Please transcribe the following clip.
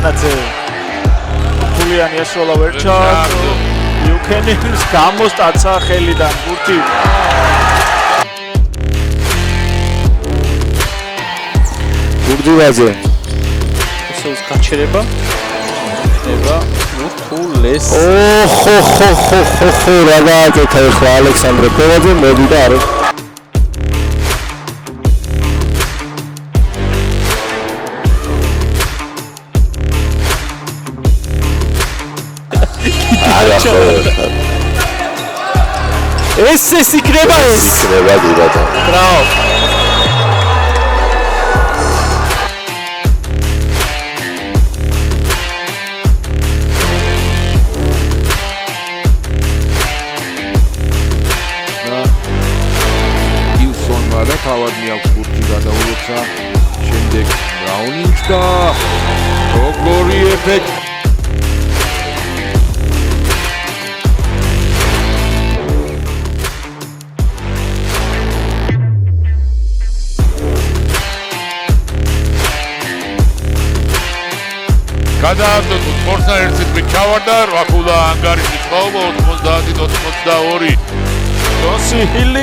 მანაძე ფულიანი ასროლა ვერ ჩააგდო იუქენინს გამოსტაცა ხელიდან გურთი გურდივაძე ესე ус გაჩერება ნება ნუ ფულეს ოხო რა გააკეთა ახლა ალექსანდრე კოვაძე მოდი და არა ეს იქნება ეს იქნება დიდად ბრავო იუსონმა და თავად მიაქვს გურთი გადაულოცა შემდეგ რაუნინგს და როგორი ეფექტი გადააგდო სპორტსთან ერთი წვით ჩავარდა 8 ქულა ანგარიშის ყაობა 90-82 როსი ჰილი